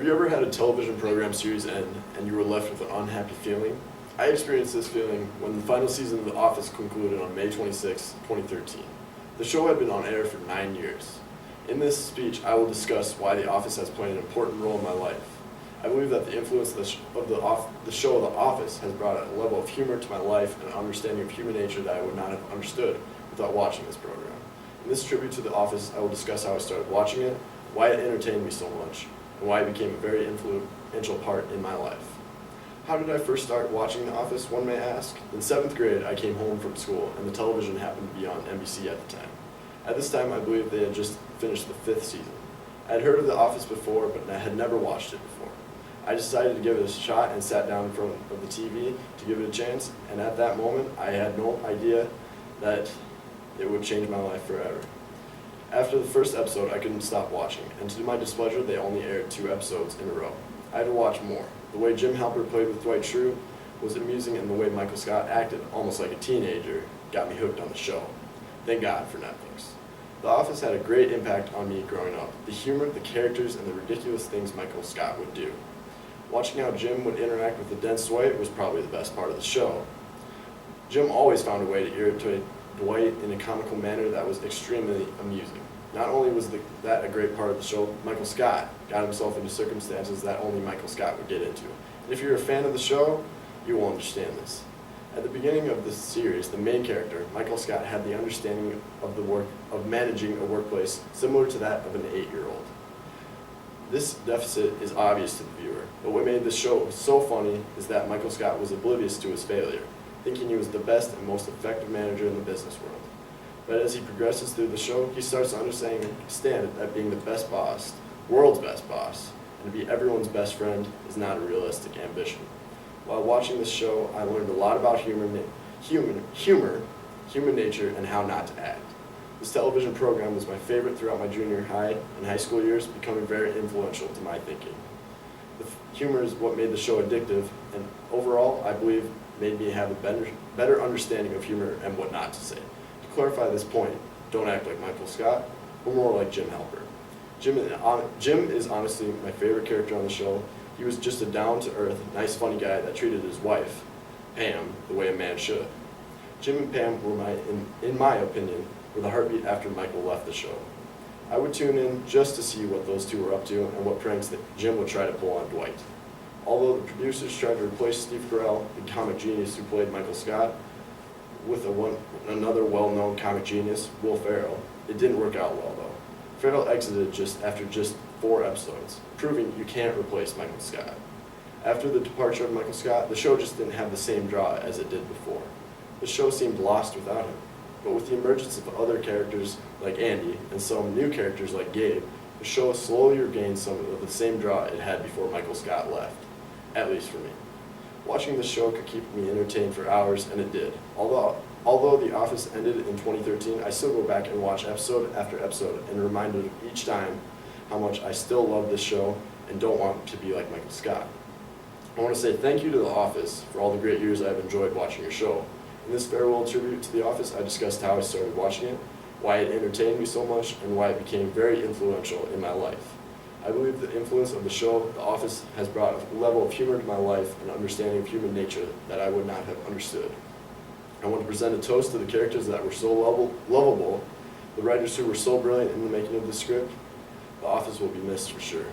Have you ever had a television program series end and you were left with an unhappy feeling? I experienced this feeling when the final season of The Office concluded on May 26, 2013. The show had been on air for 9 years. In this speech, I will discuss why The Office has played an important role in my life. I believe that the influence of the show The Office has brought a level of humor to my life and an understanding of human nature that I would not have understood without watching this program. In this tribute to The Office, I will discuss how I started watching it, why it entertained me so much, and why it became a very influential part in my life. How did I first start watching The Office, one may ask? In 7th grade, I came home from school, and the television happened to be on NBC at the time. At this time, I believe they had just finished the 5th season. I had heard of The Office before, but I had never watched it before. I decided to give it a shot and sat down in front of the TV to give it a chance, and at that moment, I had no idea that it would change my life forever. After the first episode, I couldn't stop watching, and to my displeasure, they only aired 2 episodes in a row. I had to watch more. The way Jim Halpert played with Dwight Schrute was amusing, and the way Michael Scott acted, almost like a teenager, got me hooked on the show. Thank God for Netflix. The Office had a great impact on me growing up. The humor, the characters, and the ridiculous things Michael Scott would do. Watching how Jim would interact with the dense Dwight was probably the best part of the show. Jim always found a way to irritate Dwight in a comical manner that was extremely amusing. Not only was that a great part of the show, Michael Scott got himself into circumstances that only Michael Scott would get into. And if you're a fan of the show, you will understand this. At the beginning of the series, the main character, Michael Scott, had the understanding of the work of managing a workplace similar to that of an 8-year-old. This deficit is obvious to the viewer, but what made this show so funny is that Michael Scott was oblivious to his failure, thinking he was the best and most effective manager in the business world. But as he progresses through the show, he starts to understand that being the best boss, world's best boss, and to be everyone's best friend is not a realistic ambition. While watching this show, I learned a lot about human nature, and how not to act. This television program was my favorite throughout my junior high and high school years, becoming very influential to my thinking. The humor is what made the show addictive, and overall, I believe, made me have a better understanding of humor and what not to say. To clarify this point, don't act like Michael Scott, or more like Jim Halpert. Jim is honestly my favorite character on the show. He was just a down-to-earth, nice, funny guy that treated his wife, Pam, the way a man should. Jim and Pam were, in my opinion, were the heartbeat after Michael left the show. I would tune in just to see what those two were up to and what pranks that Jim would try to pull on Dwight. Although the producers tried to replace Steve Carell, the comic genius who played Michael Scott, with another well-known comic genius, Will Ferrell, it didn't work out well though. Ferrell exited after just 4 episodes, proving you can't replace Michael Scott. After the departure of Michael Scott, the show just didn't have the same draw as it did before. The show seemed lost without him. But with the emergence of other characters like Andy and some new characters like Gabe, the show slowly regained some of the same draw it had before Michael Scott left, at least for me. Watching the show could keep me entertained for hours, and it did. Although The Office ended in 2013, I still go back and watch episode after episode and reminded each time how much I still love this show and don't want to be like Michael Scott. I want to say thank you to The Office for all the great years I've enjoyed watching your show. In this farewell tribute to The Office, I discussed how I started watching it, why it entertained me so much, and why it became very influential in my life. I believe the influence of the show, The Office, has brought a level of humor to my life and understanding of human nature that I would not have understood. I want to present a toast to the characters that were so lovable, the writers who were so brilliant in the making of the script. The Office will be missed for sure.